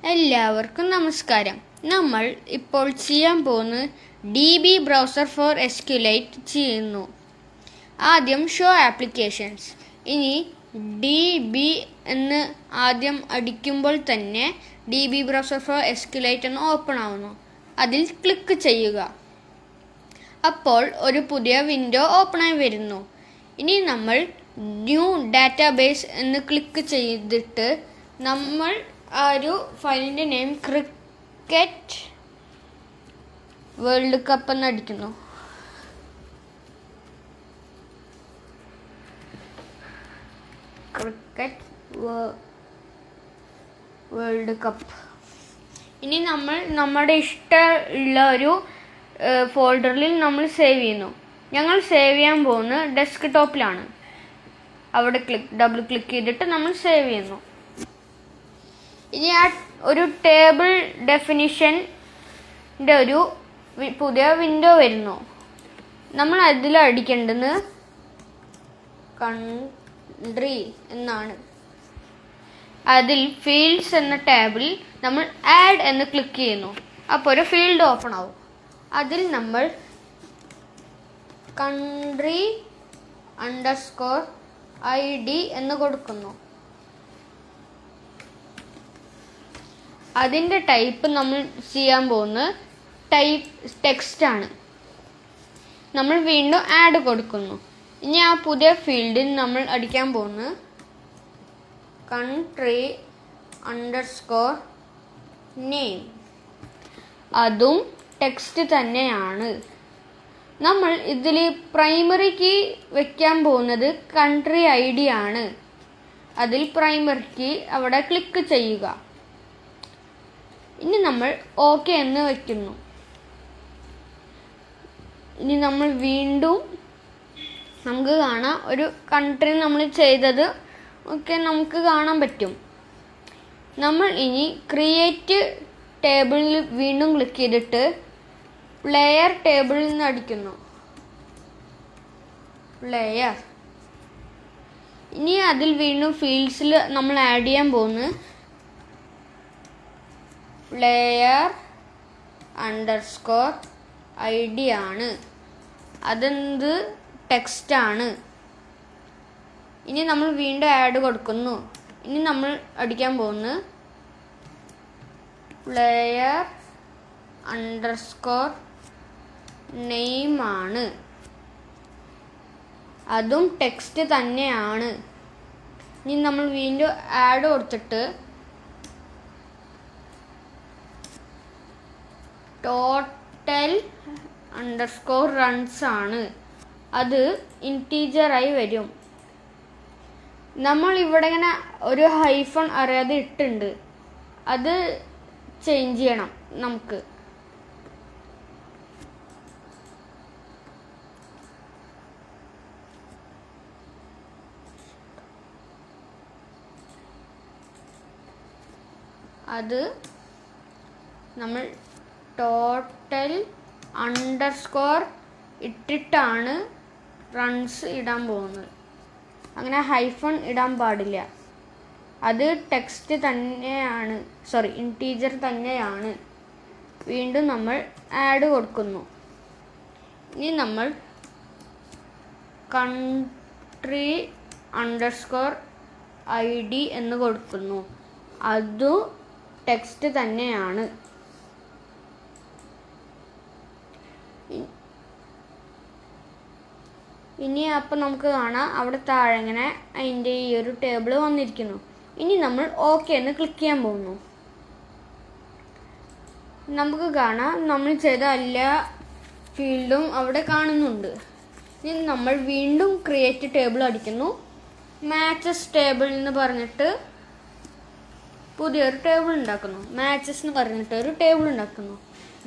എല്ലാവർക്കും നമസ്കാരം. നമ്മൾ ഇപ്പോൾ ചെയ്യാൻ പോകുന്നത് DB ബ്രൗസർ ഫോർ SQLite ചെയ്യുന്നു. ആദ്യം ഷോ ആപ്ലിക്കേഷൻസ്. ഇനി DB എന്ന് ആദ്യം അടിക്കുമ്പോൾ തന്നെ DB ബ്രൗസർ ഫോർ SQLite എന്ന് ഓപ്പൺ ആവുന്നു. അതിൽ ക്ലിക്ക് ചെയ്യുക. അപ്പോൾ ഒരു പുതിയ വിൻഡോ ഓപ്പണായി വരുന്നു. ഇനി നമ്മൾ ന്യൂ ഡാറ്റാബേസ് എന്ന് ക്ലിക്ക് ചെയ്തിട്ട് നമ്മൾ ആ ഒരു ഫയലിൻ്റെ നെയിം ക്രിക്കറ്റ് വേൾഡ് കപ്പ് എന്ന് അടിക്കുന്നു. Cricket world cup. ഇനി നമ്മൾ നമ്മുടെ ഇഷ്ടമുള്ള ഒരു ഫോൾഡറിൽ നമ്മൾ സേവ് ചെയ്യുന്നു. ഞങ്ങൾ സേവ് ചെയ്യാൻ പോകുന്നത് ഡെസ്ക്ടോപ്പിലാണ്. അവിടെ ഡബിൾ ക്ലിക്ക് ചെയ്തിട്ട് നമ്മൾ സേവ് ചെയ്യുന്നു. ഇനി ആ ഒരു ടേബിൾ ഡെഫിനിഷൻ്റെ ഒരു പുതിയ വിൻഡോ വരുന്നു. നമ്മൾ അതിൽ അടിക്കേണ്ടത് കൺട്രി എന്നാണ്. അതിൽ ഫീൽഡ്സ് എന്ന ടാബിൽ നമ്മൾ ആഡ് എന്ന് ക്ലിക്ക് ചെയ്യുന്നു. അപ്പോൾ ഒരു ഫീൽഡ് ഓപ്പൺ ആവും. അതിൽ നമ്മൾ കൺട്രി _ID എന്ന് കൊടുക്കുന്നു. അതിൻ്റെ ടൈപ്പ് നമ്മൾ ചെയ്യാൻ പോകുന്നത് ടെക്സ്റ്റ് ആണ്. നമ്മൾ വീണ്ടും ആഡ് കൊടുക്കുന്നു. ഇനി ആ പുതിയ ഫീൽഡിൽ നമ്മൾ അടിക്കാൻ പോകുന്നത് കൺട്രി _name. അതും ടെക്സ്റ്റ് തന്നെയാണ്. നമ്മൾ ഇതിൽ പ്രൈമറി കീ വെക്കാൻ പോകുന്നത് കൺട്രി ID ആണ്. അതിൽ പ്രൈമറി കീ അവിടെ ക്ലിക്ക് ചെയ്യുക. ഇനി നമ്മൾ ഓക്കെ എന്ന് വയ്ക്കുന്നു. ഇനി നമ്മൾ വീണ്ടും നമുക്ക് കാണാം ഒരു കൺട്രി നമ്മൾ ചെയ്തത് ഒക്കെ നമുക്ക് കാണാൻ പറ്റും. നമ്മൾ ഇനി ക്രിയേറ്റ് ടേബിളിൽ വീണ്ടും ക്ലിക്ക് ചെയ്തിട്ട് പ്ലെയർ ടേബിളിൽ നിന്ന് അടിക്കുന്നു. പ്ലെയർ. ഇനി അതിൽ വീണ്ടും ഫീൽഡ്സിൽ നമ്മൾ ആഡ് ചെയ്യാൻ പോകുന്നത് പ്ലെയർ _ID ആണ്. അതെന്ത് ടെക്സ്റ്റ് ആണ്. ഇനി നമ്മൾ വീണ്ടും ആഡ് കൊടുക്കുന്നു. ഇനി നമ്മൾ അടിക്കാൻ പോകുന്നത് പ്ലെയർ _name ആണ്. അതും ടെക്സ്റ്റ് തന്നെയാണ്. ഇനി നമ്മൾ വീണ്ടും ആഡ് കൊടുത്തിട്ട് ടോട്ടൽ _runs ആണ്. അത് ഇൻറ്റീജറായി വരും. നമ്മൾ ഇവിടെ ഇങ്ങനെ ഒരു ഹൈഫൺ അറിയാതെ ഇട്ടുണ്ട്. അത് ചേഞ്ച് ചെയ്യണം നമുക്ക്. അത് നമ്മൾ ടോട്ടൽ _ ഇട്ടിട്ടാണ് റൺസ് ഇടാൻ പോകുന്നത്. അങ്ങനെ ഹൈഫൺ ഇടാൻ പാടില്ല. അത് ടെക്സ്റ്റ് തന്നെയാണ്, ഇൻറ്റീജർ തന്നെയാണ്. വീണ്ടും നമ്മൾ ആഡ് കൊടുക്കുന്നു. ഇനി നമ്മൾ കൺട്രി _ID എന്ന് കൊടുക്കുന്നു. അതും ടെക്സ്റ്റ് തന്നെയാണ്. ഇനി അപ്പം നമുക്ക് കാണാം അവിടെ താഴെ ഇങ്ങനെ അതിൻ്റെ ഈ ഒരു ടേബിൾ വന്നിരിക്കുന്നു. ഇനി നമ്മൾ ഓക്കെ എന്ന് ക്ലിക്ക് ചെയ്യാൻ പോകുന്നു. നമുക്ക് കാണാം നമ്മൾ ചെയ്ത എല്ലാ ഫീൽഡും അവിടെ കാണുന്നുണ്ട്. ഇനി നമ്മൾ വീണ്ടും ക്രിയേറ്റ് ടേബിൾ അടിക്കുന്നു. മാച്ചസ് ടേബിൾ എന്ന് പറഞ്ഞിട്ട് പുതിയൊരു ടേബിൾ ഉണ്ടാക്കുന്നു. മാച്ചസ് എന്ന് പറഞ്ഞിട്ട് ഒരു ടേബിൾ ഉണ്ടാക്കുന്നു.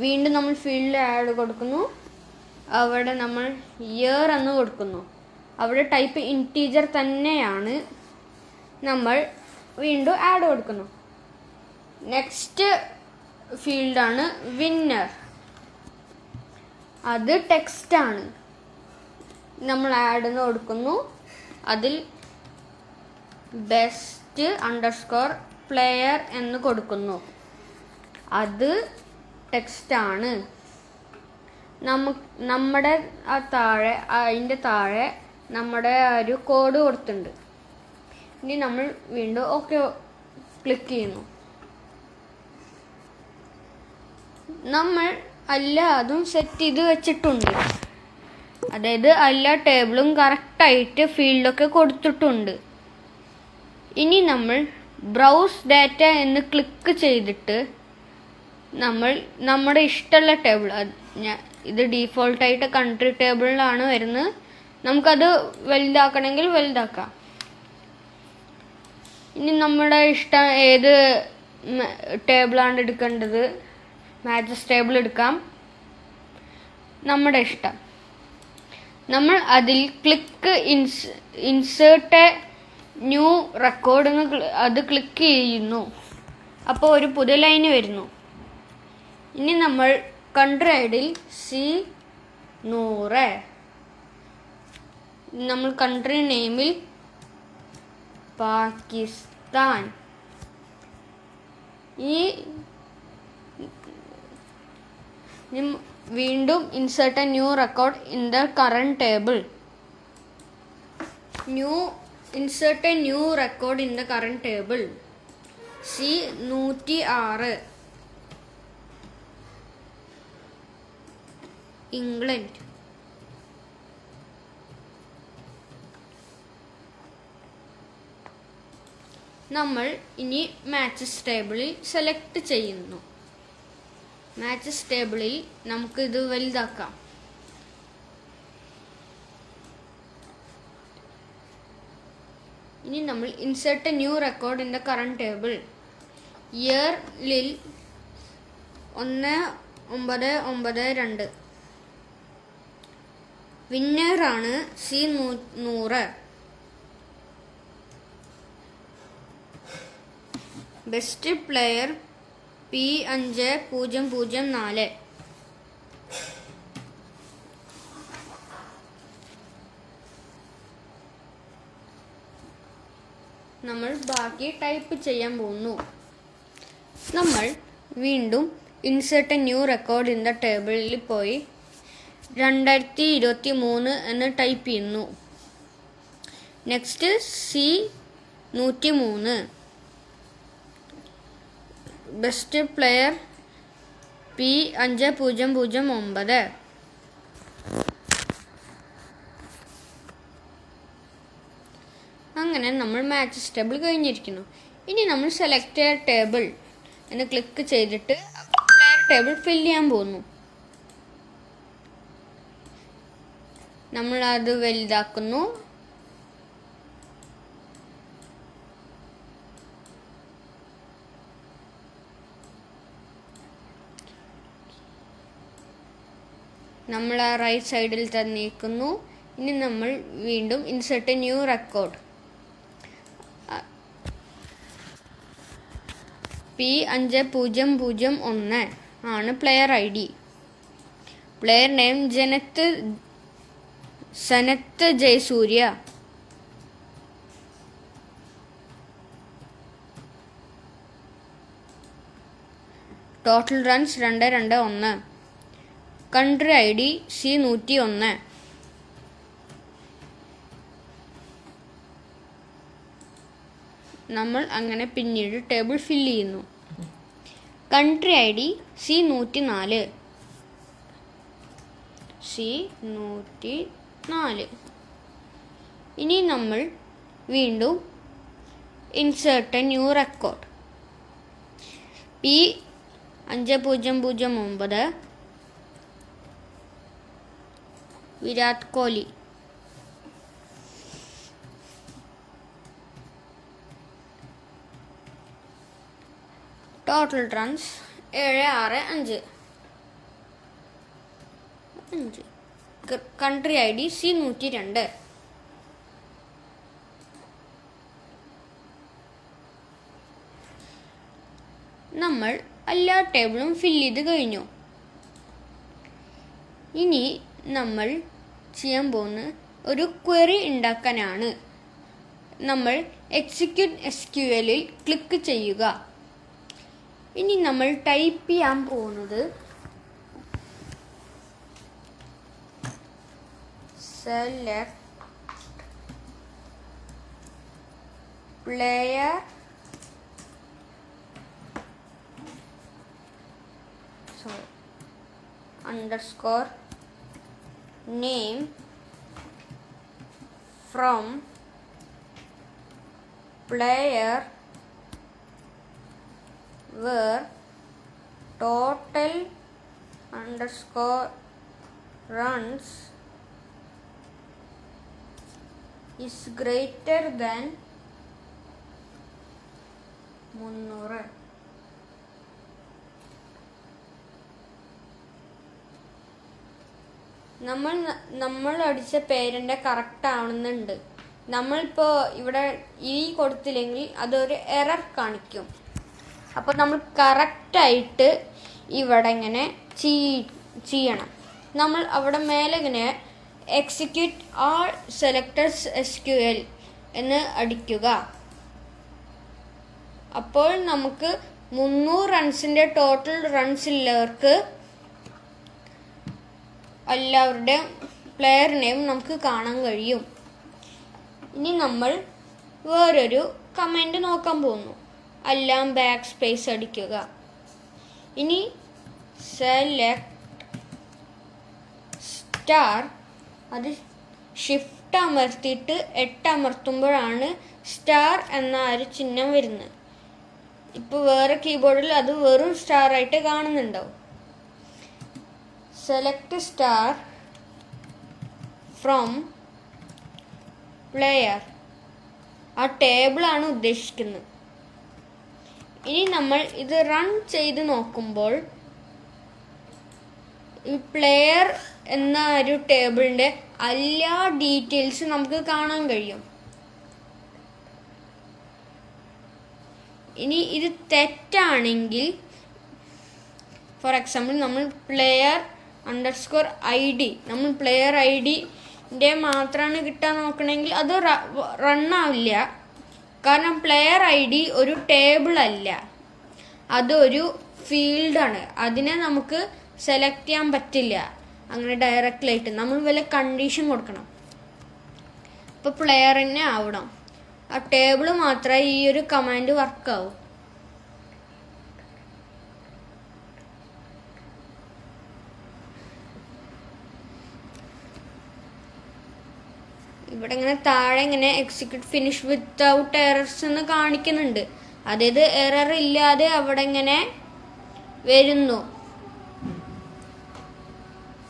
വീണ്ടും നമ്മൾ ഫീൽഡിൽ ആഡ് കൊടുക്കുന്നു. അവിടെ നമ്മൾ ഇയർ എന്ന് കൊടുക്കുന്നു. അവിടെ ടൈപ്പ് ഇൻറ്റീജർ തന്നെയാണ്. നമ്മൾ വീണ്ടും ആഡ് കൊടുക്കുന്നു. നെക്സ്റ്റ് ഫീൽഡാണ് വിന്നർ. അത് ടെക്സ്റ്റ് ആണ്. നമ്മൾ ആഡ് എന്ന് കൊടുക്കുന്നു. അതിൽ ബെസ്റ്റ് _player എന്ന് കൊടുക്കുന്നു. അത് ടെക്സ്റ്റാണ്. നമ്മുടെ അതിൻ്റെ താഴെ നമ്മുടെ ഒരു കോഡ് കൊടുത്തിട്ടുണ്ട്. ഇനി നമ്മൾ വീണ്ടും ഓക്കെ ക്ലിക്ക് ചെയ്യുന്നു. നമ്മൾ എല്ലാതും സെറ്റ് ചെയ്ത് വെച്ചിട്ടുണ്ട്. അതായത് എല്ലാ ടേബിളും കറക്റ്റായിട്ട് ഫീൽഡൊക്കെ കൊടുത്തിട്ടുണ്ട്. ഇനി നമ്മൾ ബ്രൗസ് ഡാറ്റ എന്ന് ക്ലിക്ക് ചെയ്തിട്ട് നമ്മുടെ ഇഷ്ടമുള്ള ടേബിൾ, ഇത് ഡീഫോൾട്ടായിട്ട് കൺട്രി ടേബിളിലാണ് വരുന്നത്. നമുക്കത് വലുതാക്കണമെങ്കിൽ വലുതാക്കാം. ഇനി നമ്മുടെ ഇഷ്ടം ഏത് ടേബിളാണ് എടുക്കേണ്ടത്, മാച്ചസ് ടേബിൾ എടുക്കാം, നമ്മുടെ ഇഷ്ടം. നമ്മൾ അതിൽ ക്ലിക്ക് ഇൻസേർട്ട് ന്യൂ റെക്കോർഡ് അത് ക്ലിക്ക് ചെയ്യുന്നു. അപ്പോൾ ഒരു പുതിയ ലൈന് വരുന്നു. ഇനി നമ്മൾ കൺട്രി ഐഡിയിൽ C100, നമ്മൾ കൺട്രി നെയിമിൽ പാകിസ്ഥാൻ. ഈ വീണ്ടും insert A new record in the current table. Insert A new record in the current table C106 England. നമ്മൾ ഇനി മാച്ചസ് ടേബിളിൽ സെലക്ട് ചെയ്യുന്നു. മാച്ചസ് ടേബിളിൽ നമുക്ക് ഇത് വലുതാക്കാം. ഇനി നമ്മൾ insert A new record in the current table. ഇയറിൽ 1992. വിന്നറാണ് C100. Best player P5004. നമ്മൾ ബാക്കി ടൈപ്പ് ചെയ്യാൻ പോകുന്നു. നമ്മൾ വീണ്ടും insert A new record in the ടേബിളിൽ പോയി 2023 എന്ന് ടൈപ്പ് ചെയ്യുന്നു. Next C103. Best player P5009. അങ്ങനെ നമ്മൾ മാച്ചസ് ടേബിൾ കഴിഞ്ഞിരിക്കുന്നു. ഇനി നമ്മൾ സെലക്ട് ചെയ്ത ടേബിൾ എന്ന് ക്ലിക്ക് ചെയ്തിട്ട് പ്ലെയർ ടേബിൾ ഫില്ല് ചെയ്യാൻ പോകുന്നു. നമ്മൾ അത് വലുതാക്കുന്നു. നമ്മൾ ആ റൈറ്റ് സൈഡിൽ തന്നിരിക്കുന്നു. ഇനി നമ്മൾ വീണ്ടും ഇൻസേർട്ട് ന്യൂ റെക്കോർഡ് P5001 ആണ് player ID. Player name Sanath Jayasuriya. Total runs 221. Country ID C101. നമ്മൾ അങ്ങനെ പിന്നീട് ടേബിൾ ഫില്ല് ചെയ്യുന്നു. Country ID C104. ഇനി നമ്മൾ വീണ്ടും insert new record P5009. Virat Kohli. Total runs 765. Country ID C102. നമ്മൾ എല്ലാ ടേബിളും ഫില്ല് ചെയ്ത് കഴിഞ്ഞു. ഇനി നമ്മൾ ചെയ്യാൻ പോകുന്ന ഒരു ക്വറി ഉണ്ടാക്കാനാണ്. നമ്മൾ എക്സിക്യൂട്ട് SQLൽ ക്ലിക്ക് ചെയ്യുക. ഇനി നമ്മൾ ടൈപ്പ് ചെയ്യാൻ പോകുന്നത് select player underscore name from player where total underscore runs is greater than 300. നമ്മൾ അടിച്ച പേരിൻ്റെ കറക്റ്റ് ആവണമെന്നുണ്ട്. നമ്മളിപ്പോൾ ഇവിടെ ഈ കൊടുത്തില്ലെങ്കിൽ അതൊരു എറർ കാണിക്കും. അപ്പോൾ നമ്മൾ കറക്റ്റായിട്ട് ഇവിടെ ഇങ്ങനെ ചെയ്യണം. നമ്മൾ അവിടെ മേലെ ഇങ്ങനെ എക്സിക്യൂട്ട് ആൾ സെലക്ടേഴ്സ് SQL എന്ന് അടിക്കുക. അപ്പോൾ നമുക്ക് 300 റൺസിൻ്റെ ടോട്ടൽ റൺസ് ഉള്ളവർക്ക് എല്ലാവരുടെയും പ്ലെയറിനെയും നമുക്ക് കാണാൻ കഴിയും. ഇനി നമ്മൾ വേറൊരു കമൻറ്റ് നോക്കാൻ പോകുന്നു. എല്ലാം ബാക്ക് സ്പേസ് അടിക്കുക. ഇനി സെലക്ട് സ്റ്റാർ, അത് ഷിഫ്റ്റ് അമർത്തിയിട്ട് 8 അമർത്തുമ്പോഴാണ് സ്റ്റാർ എന്ന ഒരു ചിഹ്നം വരുന്നത്. ഇപ്പോൾ വേറെ കീബോർഡിൽ അത് വെറും സ്റ്റാർ ആയിട്ട് കാണുന്നുണ്ടാവും. സെലക്ട് സ്റ്റാർ ഫ്രം പ്ലെയർ, ആ ടേബിളാണ് ഉദ്ദേശിക്കുന്നത്. ഇനി നമ്മൾ ഇത് റൺ ചെയ്ത് നോക്കുമ്പോൾ ഈ പ്ലെയർ എന്ന ഒരു ടേബിളിൻ്റെ എല്ലാ ഡീറ്റെയിൽസും നമുക്ക് കാണാൻ കഴിയും. ഇനി ഇത് തെറ്റാണെങ്കിൽ, ഫോർ എക്സാമ്പിൾ നമ്മൾ പ്ലെയർ അണ്ടർസ്കോർ ID, നമ്മൾ പ്ലെയർ IDൻ്റെ മാത്രമാണ് കിട്ടാൻ നോക്കണമെങ്കിൽ അത് റണ്ണാവില്ല. കാരണം പ്ലെയർ ID ഒരു ടേബിൾ അല്ല, അതൊരു ഫീൽഡാണ്. അതിനെ നമുക്ക് സെലക്ട് ചെയ്യാൻ പറ്റില്ല അങ്ങനെ ഡയറക്റ്റ്ലായിട്ട്. നമ്മൾ വല്ല കണ്ടീഷൻ കൊടുക്കണം. ഇപ്പോൾ പ്ലെയർ തന്നെ ആവണം. ആ ടേബിൾ മാത്രമേ ഈ ഒരു കമാൻഡ് വർക്കാവും. ഇവിടെ ഇങ്ങനെ താഴെ ഇങ്ങനെ എക്സിക്യൂട്ട് ഫിനിഷ് വിത്തൗട്ട് എറർസ് എന്ന് കാണിക്കുന്നുണ്ട്. അതായത് എറർ ഇല്ലാതെ അവിടെ ഇങ്ങനെ വരുന്നു.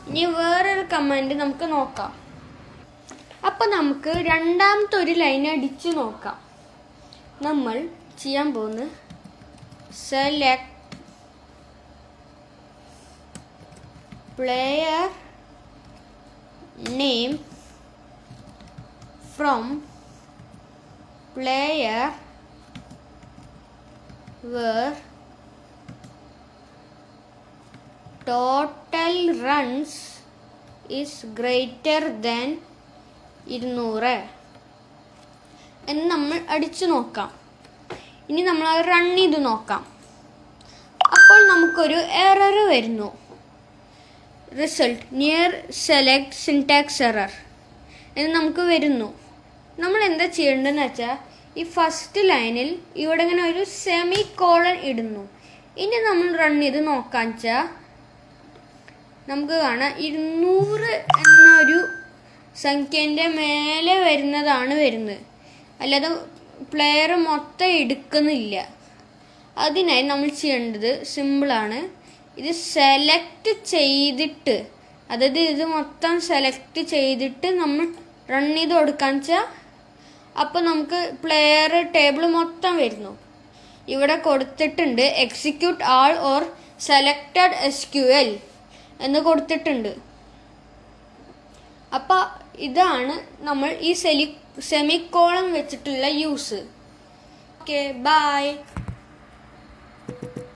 ഇനി വേറൊരു കമാൻഡ് നമുക്ക് നോക്കാം. അപ്പം നമുക്ക് രണ്ടാമത്തെ ഒരു ലൈൻ അടിച്ച് നോക്കാം. നമ്മൾ ചെയ്യാൻ പോകുന്നത് select player name from player where total runs is greater than 200 എന്ന് നമ്മൾ അടിച്ചു നോക്കാം. ഇനി നമ്മൾ അത് റൺ ചെയ്ത് നോക്കാം. അപ്പോൾ നമുക്കൊരു എറർ വരുന്നു. Result near select syntax error എന്ന് നമുക്ക് വരുന്നു. നമ്മൾ എന്താ ചെയ്യേണ്ടതെന്ന് വെച്ചാൽ ഈ ഫസ്റ്റ് ലൈനിൽ ഇവിടെ ഇങ്ങനെ ഒരു സെമി കോളൻ ഇടുന്നു. ഇനി നമ്മൾ റൺ ചെയ്ത് നോക്കാൻ വെച്ചാൽ നമുക്ക് കാണാം 200 എന്നൊരു സംഖ്യേൻ്റെ മേലെ വരുന്നത്. അല്ലാതെ പ്ലെയർ മൊത്തം എടുക്കുന്നില്ല. അതിനായി നമ്മൾ ചെയ്യേണ്ടത് സിമ്പിളാണ്. ഇത് സെലക്ട് ചെയ്തിട്ട്, അതായത് ഇത് മൊത്തം സെലക്ട് ചെയ്തിട്ട് നമ്മൾ റൺ ചെയ്ത് കൊടുക്കാൻ വെച്ചാൽ അപ്പോൾ നമുക്ക് പ്ലെയർ ടേബിൾ മൊത്തം വരുന്നു. ഇവിടെ കൊടുത്തിട്ടുണ്ട് execute all or selected SQL എന്ന് കൊടുത്തിട്ടുണ്ട്. അപ്പോൾ ഇതാണ് നമ്മൾ ഈ സെമിക്കോളൻ വെച്ചിട്ടുള്ള യൂസ്. Okay, by.